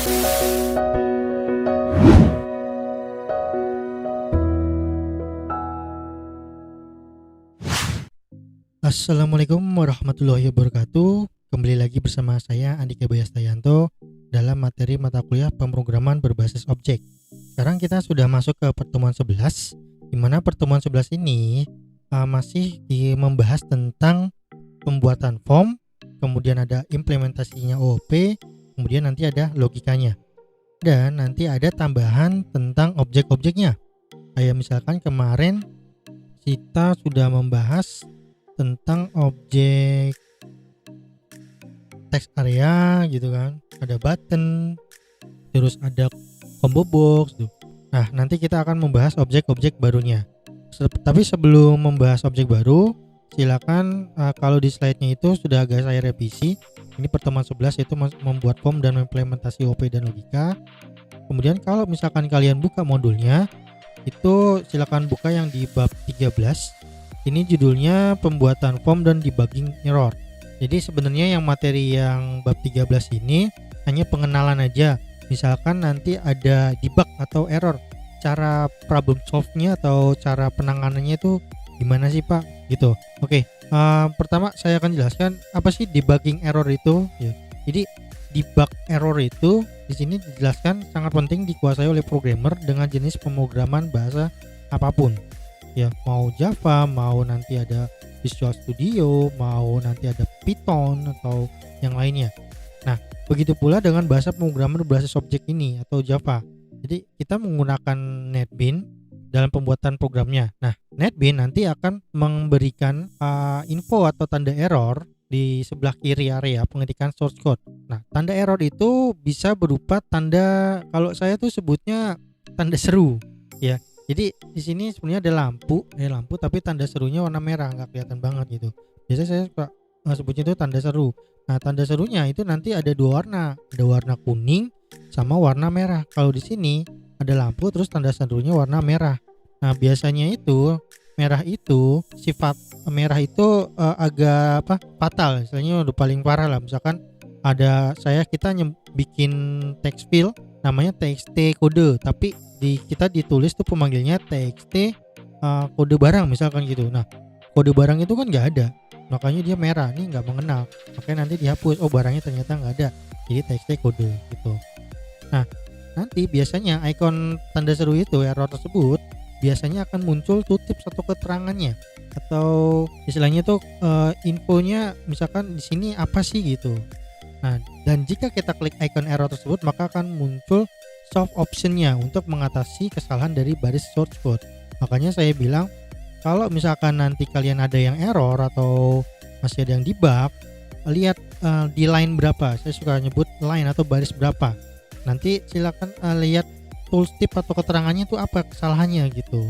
Assalamualaikum warahmatullahi wabarakatuh. Kembali lagi bersama saya Andika Bayastayanto dalam materi mata kuliah pemrograman berbasis objek. Sekarang kita sudah masuk ke pertemuan 11, di mana pertemuan 11 ini masih membahas tentang pembuatan form, kemudian ada implementasinya OOP, kemudian nanti ada logikanya. Dan nanti ada tambahan tentang objek-objeknya. Kayak misalkan kemarin kita sudah membahas tentang objek text area gitu kan, ada button, terus ada combo box tuh. Nah, nanti kita akan membahas objek-objek barunya. Tapi sebelum membahas objek baru, silakan kalau di slide-nya itu sudah agak saya revisi. Ini pertemuan 11 yaitu membuat form dan implementasi OP dan logika. Kemudian kalau misalkan kalian buka modulnya, itu silakan buka yang di bab 13. Ini judulnya pembuatan form dan debugging error. Jadi sebenarnya yang materi yang bab 13 ini hanya pengenalan aja. Misalkan nanti ada debug atau error, cara problem solve-nya atau cara penanganannya itu gimana sih Pak? Gitu. Oke, pertama saya akan jelaskan apa sih debugging error itu. Ya. Jadi debug error itu di sini dijelaskan sangat penting dikuasai oleh programmer dengan jenis pemrograman bahasa apapun. Ya, mau Java, mau nanti ada Visual Studio, mau nanti ada Python atau yang lainnya. Nah, begitu pula dengan bahasa pemrograman berbasis objek ini atau Java. Jadi kita menggunakan NetBeans dalam pembuatan programnya. Nah, NetBeans nanti akan memberikan info atau tanda error di sebelah kiri area pengetikan source code. Nah, tanda error itu bisa berupa tanda, kalau saya tuh sebutnya tanda seru, ya. Jadi di sini sebenarnya ada lampu tapi tanda serunya warna merah, nggak kelihatan banget gitu. Biasanya saya suka sebutnya itu tanda seru. Nah, tanda serunya itu nanti ada dua warna, ada warna kuning sama warna merah. Kalau di sini ada lampu terus tanda serunya warna merah. Nah, biasanya itu sifat merah itu agak fatal, misalnya udah paling parah lah. Misalkan kita bikin text field namanya txt kode, tapi kita ditulis tuh pemanggilnya txt kode barang misalkan gitu. Nah, kode barang itu kan nggak ada, makanya dia merah, nih nggak mengenal, makanya nanti dihapus. Oh, barangnya ternyata nggak ada, jadi txt kode gitu. Nah, nanti biasanya ikon tanda seru itu, error tersebut biasanya akan muncul tuh tips atau keterangannya, atau istilahnya tuh infonya, misalkan di sini apa sih gitu. Nah, dan jika kita klik icon error tersebut, maka akan muncul solve optionnya untuk mengatasi kesalahan dari baris source code. Makanya saya bilang, kalau misalkan nanti kalian ada yang error atau masih ada yang debug, lihat di line berapa. Saya suka nyebut line atau baris berapa. Nanti silakan lihat tooltip atau keterangannya itu apa kesalahannya gitu.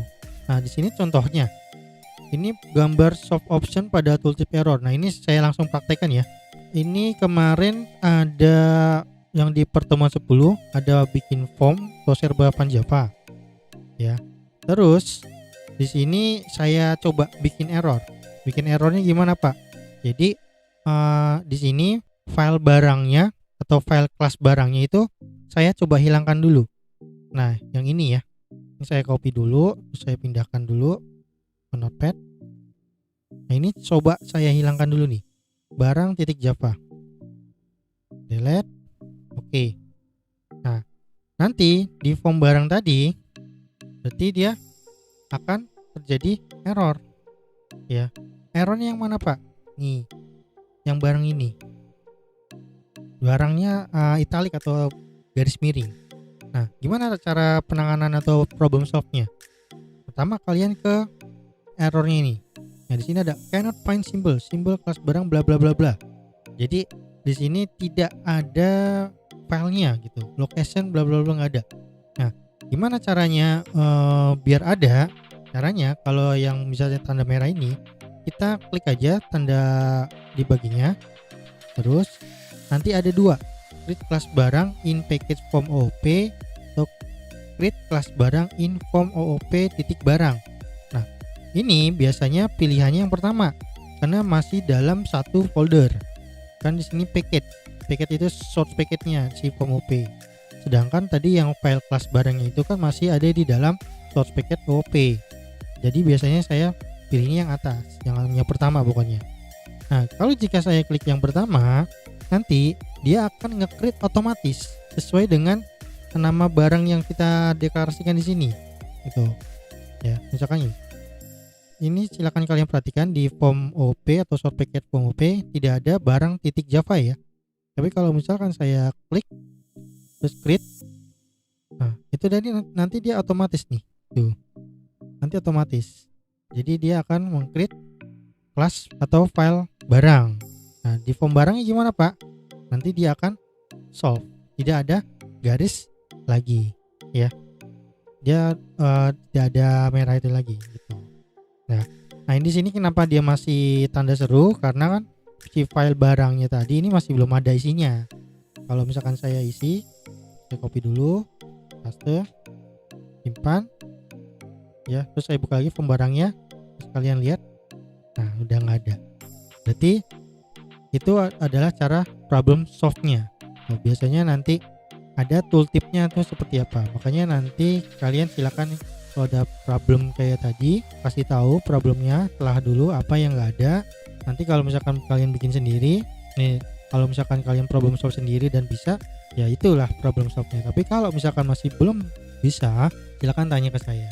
Nah, di sini contohnya, ini gambar solve option pada tooltip error. Nah, ini saya langsung praktekkan ya. Ini kemarin ada yang di pertemuan 10 ada bikin form browser balapan Java ya. Terus di sini saya coba bikin error. Bikin errornya gimana Pak? Jadi di sini file barangnya atau file kelas barangnya itu saya coba hilangkan dulu. Nah, yang ini ya. Ini saya copy dulu, saya pindahkan dulu ke Notepad. Nah, ini coba saya hilangkan dulu nih. Barang.java. Delete. Oke. Nah, nanti di form barang tadi berarti dia akan terjadi error. Ya. Errornya yang mana, Pak? Nih. Yang barang ini. Barangnya italic atau garis miring. Nah, gimana cara penanganan atau problem solve-nya? Pertama, kalian ke errornya ini. Nah, di sini ada cannot find symbol kelas barang bla bla bla bla. Jadi di sini tidak ada filenya gitu, location bla bla bla nggak ada. Nah, gimana caranya biar ada? Caranya kalau yang misalnya tanda merah ini, kita klik aja tanda debuggingnya. Terus nanti ada dua, create kelas barang in package form OOP atau create kelas barang in form OOP titik barang. Nah, ini biasanya pilihannya yang pertama karena masih dalam satu folder. Kan di sini packet itu source packetnya si form OP. Sedangkan tadi yang file kelas barangnya itu kan masih ada di dalam source packet OOP. Jadi biasanya saya pilihnya yang atas, yang pertama pokoknya. Nah, kalau jika saya klik yang pertama, nanti dia akan nge-create otomatis sesuai dengan nama barang yang kita deklarasikan di sini. Gitu. Ya, misalkan ini silakan kalian perhatikan di form OP atau source packet form OP tidak ada barang titik Java ya. Tapi kalau misalkan saya klik terus create, nah itu nanti dia otomatis nih, tuh nanti otomatis. Jadi dia akan meng-create kelas atau file barang. Nah di form barangnya gimana Pak? Nanti dia akan solve, tidak ada garis lagi ya, dia tidak ada merah itu lagi gitu. Nah di sini kenapa dia masih tanda seru, karena kan si file barangnya tadi ini masih belum ada isinya. Kalau misalkan saya isi, saya copy dulu, paste, simpan ya, terus saya buka lagi form barangnya, terus kalian lihat, nah udah nggak ada. Berarti itu adalah cara problem solve-nya. Nah, biasanya nanti ada tooltipnya tuh seperti apa, makanya nanti kalian silakan kalau ada problem kayak tadi kasih tahu problemnya, telah dulu apa yang nggak ada. Nanti kalau misalkan kalian bikin sendiri nih, kalau misalkan kalian problem solve sendiri dan bisa, ya itulah problem solve-nya. Tapi kalau misalkan masih belum bisa, silakan tanya ke saya.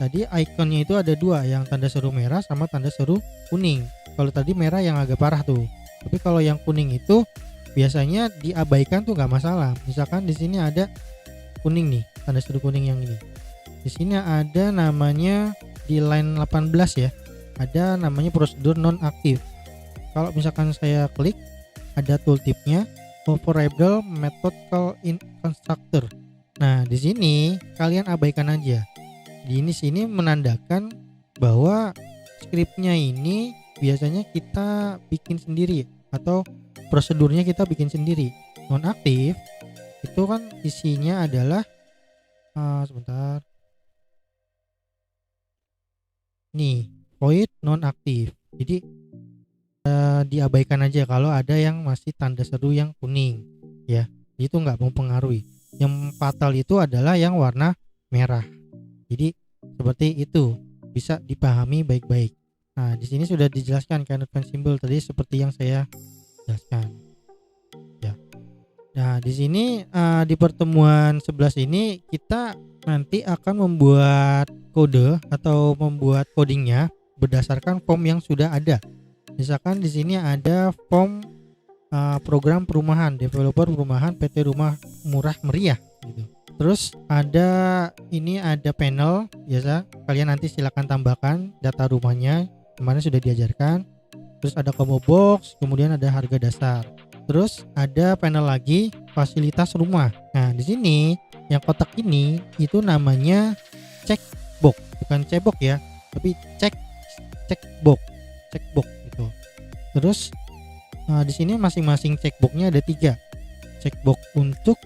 Tadi ikonnya itu ada dua, yang tanda seru merah sama tanda seru kuning. Kalau tadi merah yang agak parah tuh, tapi kalau yang kuning itu biasanya diabaikan tuh nggak masalah. Misalkan di sini ada kuning nih, tanda seru kuning yang ini. Di sini ada namanya di line 18 ya, ada namanya prosedur non aktif. Kalau misalkan saya klik, ada tooltipnya overridable method call in constructor. Nah di sini kalian abaikan aja. Di sini menandakan bahwa scriptnya ini biasanya kita bikin sendiri atau prosedurnya kita bikin sendiri. Non aktif itu kan isinya adalah sebentar. Nih, void non aktif. Jadi diabaikan aja kalau ada yang masih tanda seru yang kuning ya. Itu nggak mempengaruhi. Yang fatal itu adalah yang warna merah. Jadi seperti itu, bisa dipahami baik-baik. Nah, di sini sudah dijelaskan cannot find symbol tadi seperti yang saya jelaskan. Ya. Nah, di sini di pertemuan 11 ini kita nanti akan membuat kode atau membuat codingnya berdasarkan form yang sudah ada. Misalkan di sini ada form program perumahan, developer perumahan PT Rumah Murah Meriah gitu. Terus ada panel biasa, kalian nanti silakan tambahkan data rumahnya, kemarin sudah diajarkan. Terus ada combo box, kemudian ada harga dasar. Terus ada panel lagi fasilitas rumah. Nah, di sini yang kotak ini itu namanya checkbox, bukan cebok ya, tapi checkbox gitu. Terus di sini masing-masing checkboxnya ada 3. Checkbox untuk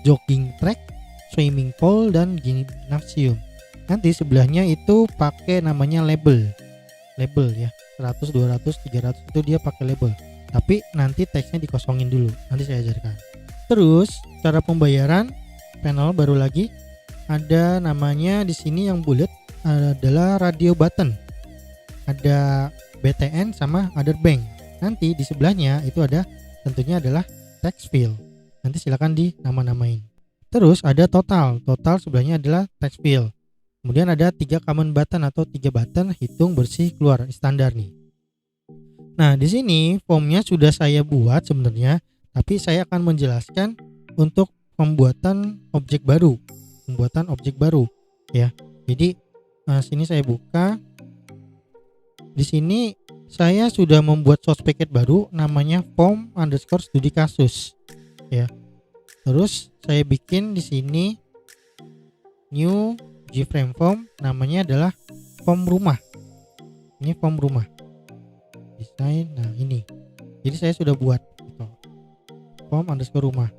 jogging track, swimming pool, dan gymnasium. Nanti sebelahnya itu pakai namanya label ya, 100, 200, 300 itu dia pakai label. Tapi nanti teksnya dikosongin dulu, nanti saya ajarkan. Terus cara pembayaran panel baru lagi ada namanya di sini yang bullet adalah radio button. Ada BTN sama other bank. Nanti di sebelahnya itu ada tentunya adalah text field. Nanti silakan di nama-namain. Terus ada total sebelahnya adalah text field. Kemudian ada 3 common button atau 3 button hitung bersih keluar standar nih. Nah, di sini formnya sudah saya buat sebenarnya, tapi saya akan menjelaskan untuk pembuatan objek baru ya. Jadi sini saya buka. Di sini saya sudah membuat source packet baru namanya form_studi kasus ya. Terus saya bikin di sini new gframe form, namanya adalah form rumah. Ini form rumah. Desain, nah ini. Jadi saya sudah buat gitu. Form_rumah.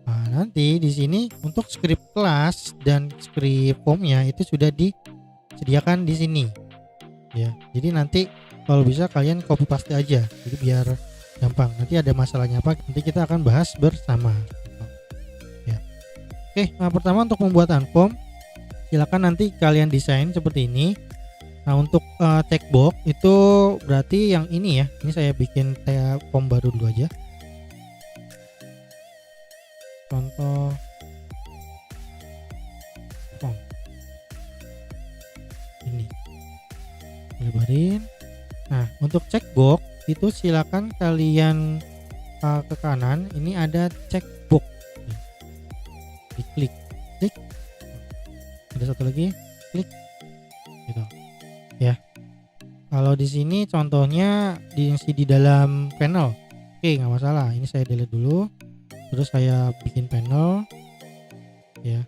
Nah, nanti di sini untuk script kelas dan script formnya itu sudah disediakan di sini. Ya. Jadi nanti kalau bisa kalian copy paste aja. Jadi biar gampang. Nanti ada masalahnya apa, nanti kita akan bahas bersama. Gitu. Ya. Oke, nah pertama untuk pembuatan form, silakan nanti kalian desain seperti ini. Nah untuk checkbox itu berarti yang ini ya. Ini saya bikin kayak form baru dulu aja. Contoh form ini, lebarin. Nah untuk checkbox itu silakan kalian ke kanan. Ini ada checkbox, diklik, klik. Ada satu lagi, klik, gitu ya. Kalau di sini contohnya diisi di dalam panel, oke nggak masalah. Ini saya delete dulu, terus saya bikin panel ya,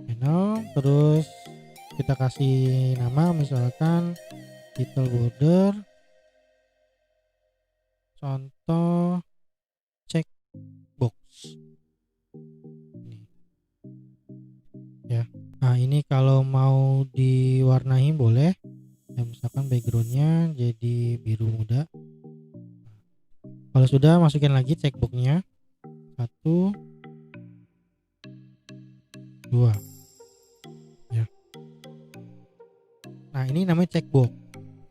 panel, terus kita kasih nama misalkan title border, contoh checkbox ini ya. Nah ini kalau mau diwarnai boleh ya, misalkan backgroundnya jadi biru muda. Kalau sudah, masukin lagi checkboxnya, 1 2 ya. Nah ini namanya checkbox.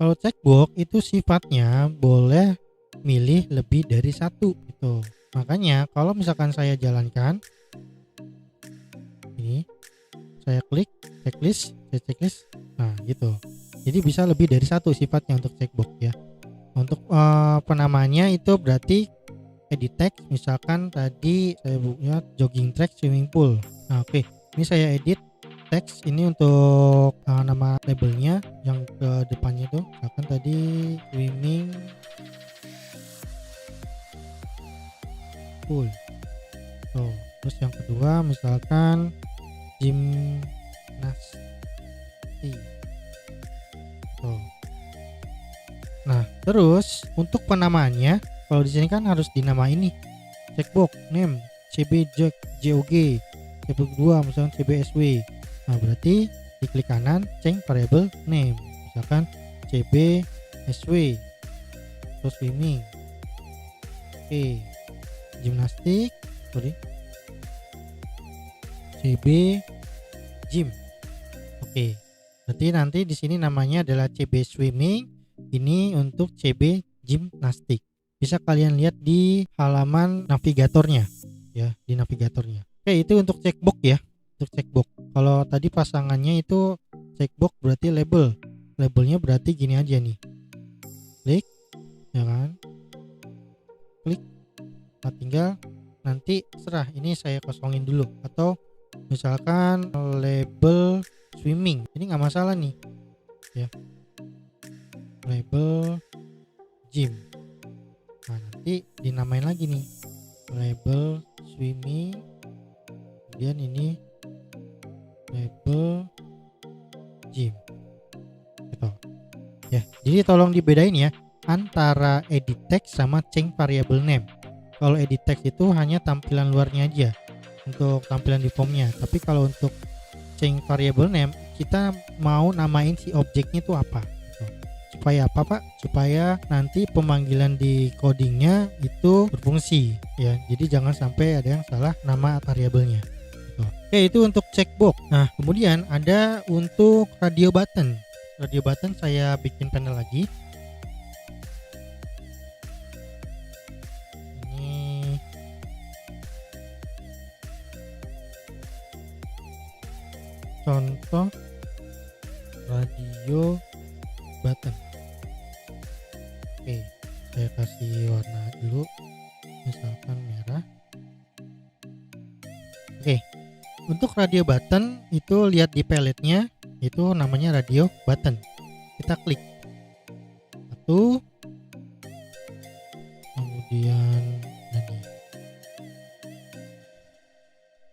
Kalau checkbox itu sifatnya boleh milih lebih dari satu gitu. Makanya kalau misalkan saya jalankan ini, saya klik checklist, saya checklist, nah gitu. Jadi bisa lebih dari satu sifatnya untuk checkbox ya. Untuk penamanya itu berarti edit text, misalkan tadi saya buatnya jogging track swimming pool. Nah oke, ini saya edit teks ini untuk nama labelnya yang ke depannya itu, misalkan tadi swimming pool. Terus yang kedua misalkan gymnastik. Nah terus untuk penamaannya, kalau di sini kan harus dinamain nih, checkbox name CBJOG, checkbox 2 misalkan CBSW. Nah berarti di klik kanan change variable name, misalkan CBSW, terus swimming, oke, gimnastik, sorry, CB gym, oke. Berarti nanti di sini namanya adalah CB swimming, ini untuk CB gimnastik. Bisa kalian lihat di halaman navigatornya ya, di navigatornya. Oke, itu untuk checkbox ya, untuk checkbox. Kalau tadi pasangannya itu checkbox berarti label, labelnya berarti gini aja nih, klik ya kan, klik. Nah tinggal nanti serah, ini saya kosongin dulu, atau misalkan label swimming ini nggak masalah nih ya, label gym. Nah nanti dinamain lagi nih, label swimming, kemudian ini label gym gitu ya. Jadi tolong dibedain ya antara edit text sama change variable name. Kalau edit text itu hanya tampilan luarnya aja untuk tampilan di formnya, tapi kalau untuk change variable name kita mau namain si objeknya itu apa gitu. Supaya apa Pak? Supaya nanti pemanggilan di codingnya itu berfungsi ya, jadi jangan sampai ada yang salah nama variabelnya gitu. Oke, itu untuk checkbox. Nah kemudian ada untuk radio button. Radio button saya bikin panel lagi. Ini contoh radio button. Oke, saya kasih warna dulu, misalkan merah. Oke, untuk radio button itu lihat di paletnya, itu namanya radio button. Kita klik satu, kemudian ini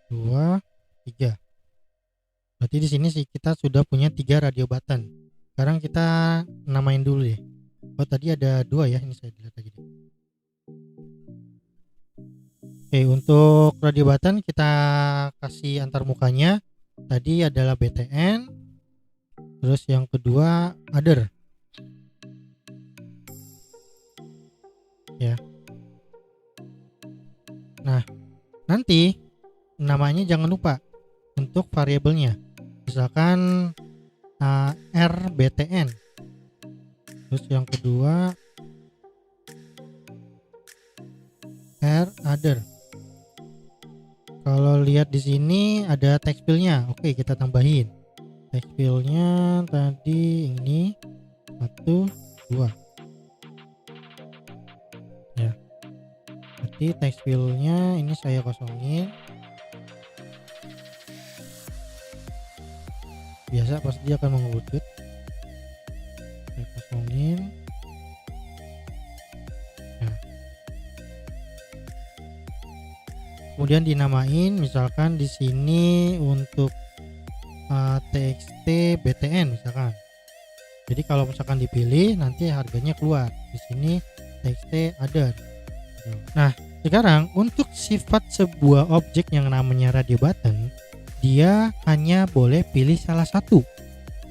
2, 3. Berarti di sini sih kita sudah punya 3 radio button. Sekarang kita namain dulu deh. Oh tadi ada 2 ya, ini saya lihat lagi deh. Oke, untuk radio button kita kasih antar mukanya. Tadi adalah BTN, terus yang kedua other ya. Nah nanti namanya jangan lupa untuk variabelnya. Misalkan rbtn. Terus yang kedua other. Kalau lihat di sini ada text field-nya. Oke, kita tambahin. Text field-nya tadi ini 1 2. Ya. Berarti text field-nya ini saya kosongin. Biasa pasti dia akan mengerucut. Saya kosongin. Nah. Kemudian dinamain, misalkan di sini untuk txt btn misalkan. Jadi kalau misalkan dipilih nanti harganya keluar. Di sini txt other. Nah, sekarang untuk sifat sebuah objek yang namanya radio button, dia hanya boleh pilih salah satu.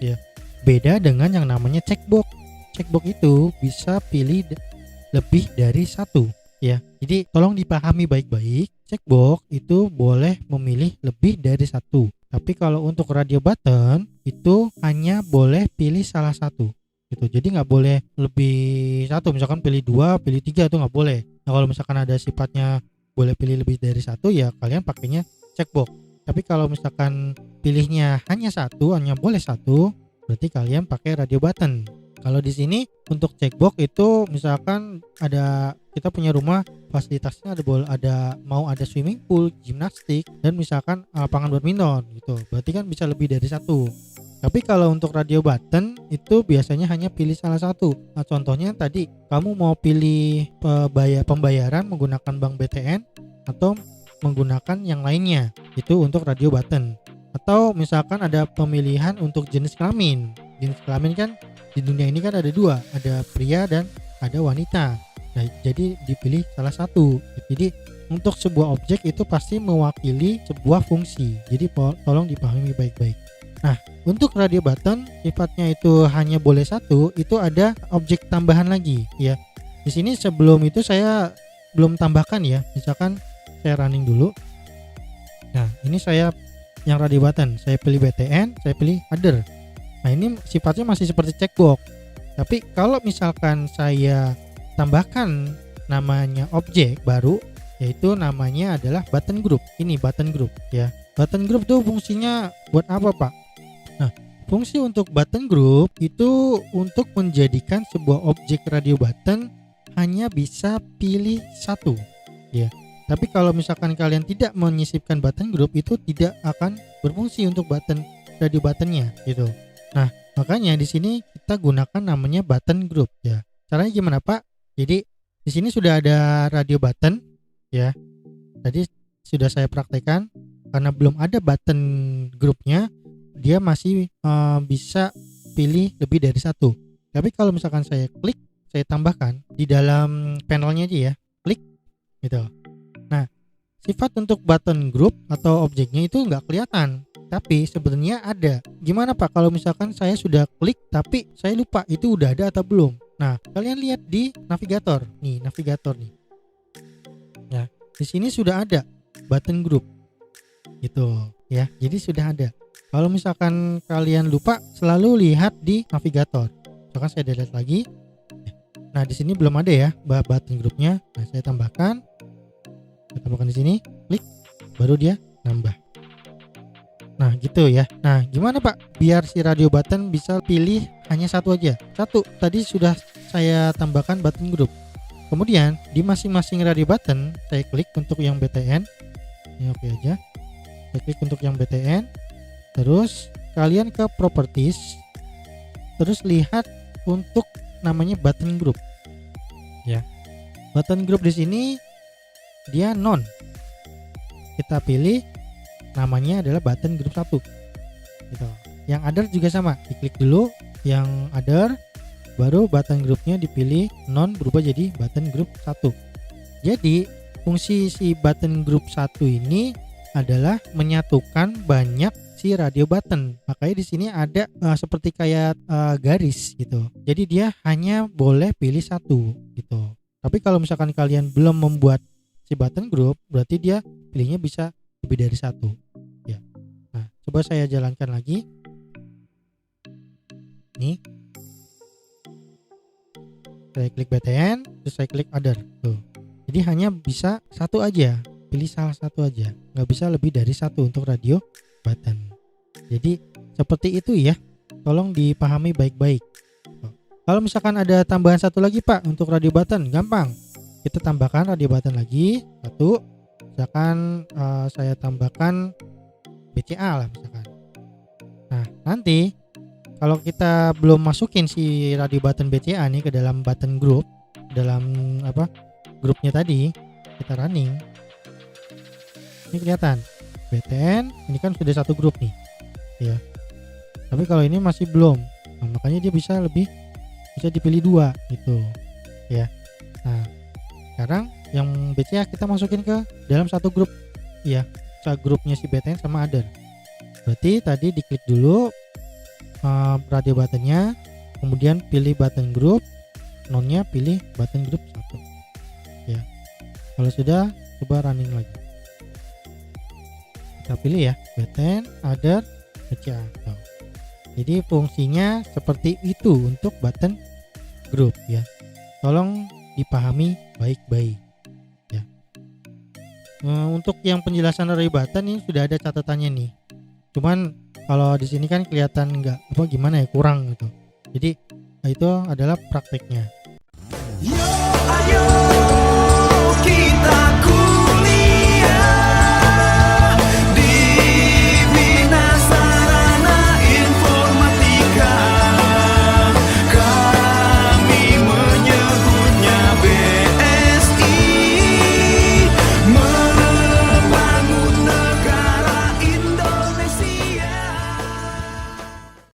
Ya. Beda dengan yang namanya checkbox. Checkbox itu bisa pilih lebih dari satu. Ya. Jadi tolong dipahami baik-baik. Checkbox itu boleh memilih lebih dari satu. Tapi kalau untuk radio button itu hanya boleh pilih salah satu. Gitu. Jadi nggak boleh lebih satu. Misalkan pilih 2, pilih 3 itu nggak boleh. Nah, kalau misalkan ada sifatnya boleh pilih lebih dari satu, ya kalian pakainya checkbox. Tapi kalau misalkan pilihnya hanya satu, hanya boleh satu, berarti kalian pakai radio button. Kalau di sini untuk checkbox itu misalkan ada kita punya rumah fasilitasnya mau ada swimming pool, gimnastik, dan misalkan lapangan badminton gitu. Berarti kan bisa lebih dari satu. Tapi kalau untuk radio button itu biasanya hanya pilih salah satu. Nah, contohnya tadi kamu mau pilih pembayaran menggunakan bank BTN atau menggunakan yang lainnya, itu untuk radio button. Atau misalkan ada pemilihan untuk jenis kelamin. Jenis kelamin kan di dunia ini kan ada dua, ada pria dan ada wanita. Nah, jadi dipilih salah satu. Jadi untuk sebuah objek itu pasti mewakili sebuah fungsi. Jadi tolong dipahami baik-baik. Nah, untuk radio button sifatnya itu hanya boleh satu, itu ada objek tambahan lagi ya. Di sini sebelum itu saya belum tambahkan ya. Misalkan saya running dulu. Nah, ini saya yang radio button, saya pilih BTN, saya pilih other. Nah, ini sifatnya masih seperti checkbox. Tapi kalau misalkan saya tambahkan namanya objek baru, yaitu namanya adalah button group. Ini button group ya. Button group itu fungsinya buat apa, Pak? Nah, fungsi untuk button group itu untuk menjadikan sebuah objek radio button hanya bisa pilih satu ya. Tapi kalau misalkan kalian tidak menyisipkan button group, itu tidak akan berfungsi untuk button radio buttonnya gitu. Nah, makanya di sini kita gunakan namanya button group ya. Caranya gimana, Pak? Jadi di sini sudah ada radio button ya. Tadi sudah saya praktekkan. Karena belum ada button groupnya, dia masih bisa pilih lebih dari satu. Tapi kalau misalkan saya klik, saya tambahkan di dalam panelnya aja ya, klik gitu. Nah, sifat untuk button group atau objeknya itu nggak kelihatan, tapi sebenarnya ada. Gimana, Pak, kalau misalkan saya sudah klik tapi saya lupa itu udah ada atau belum? Nah, kalian lihat di navigator nih, ya, di sini sudah ada button group gitu ya. Jadi sudah ada. Kalau misalkan kalian lupa, selalu lihat di navigator. Misalkan saya delete lagi. Nah, di sini belum ada ya button groupnya. Nah, saya tambahkan di sini, klik, baru dia nambah. Nah, gitu ya. Nah, gimana, Pak, biar si radio button bisa pilih hanya satu aja? Satu, tadi sudah saya tambahkan button group. Kemudian di masing-masing radio button saya klik untuk yang BTN. Ini oke aja. Saya klik untuk yang BTN. Terus kalian ke properties. Terus lihat untuk namanya button group. Ya. Button group di sini dia non. Kita pilih namanya adalah button group 1. Gitu. Yang other juga sama. Diklik dulu yang other, baru button groupnya dipilih non, berubah jadi button group 1. Jadi fungsi si button group 1 ini adalah menyatukan banyak si radio button. Makanya di sini ada seperti kayak garis gitu. Jadi dia hanya boleh pilih satu gitu. Tapi kalau misalkan kalian belum membuat si button group, berarti dia pilihnya bisa lebih dari satu ya. Nah, coba saya jalankan lagi. Nih, saya klik BTN, terus saya klik other. Tuh. Jadi hanya bisa satu aja, pilih salah satu aja, nggak bisa lebih dari satu untuk radio button. Jadi seperti itu ya, tolong dipahami baik-baik. Kalau misalkan ada tambahan satu lagi Pak untuk radio button, gampang. Kita tambahkan radio button lagi satu. Misalkan saya tambahkan BCA lah misalkan. Nah, nanti kalau kita belum masukin si radio button BCA nih ke dalam button group, dalam grupnya tadi, kita running. Ini kelihatan BTN, ini kan sudah satu grup nih ya. Tapi kalau ini masih belum, nah, makanya dia bisa dipilih dua gitu ya. Nah, sekarang yang BCA kita masukin ke dalam satu grup ya, grupnya si BTN sama other. Berarti tadi diklik dulu radio buttonnya, kemudian pilih button group, nonnya pilih button group 1 ya. Kalau sudah, coba running lagi. Kita pilih ya BTN, other, BCA. Jadi fungsinya seperti itu untuk button group ya. Tolong dipahami baik-baik ya. Untuk yang penjelasan radio button ini sudah ada catatannya nih. Cuman kalau di sini kan kelihatan kurang gitu. Jadi itu adalah prakteknya.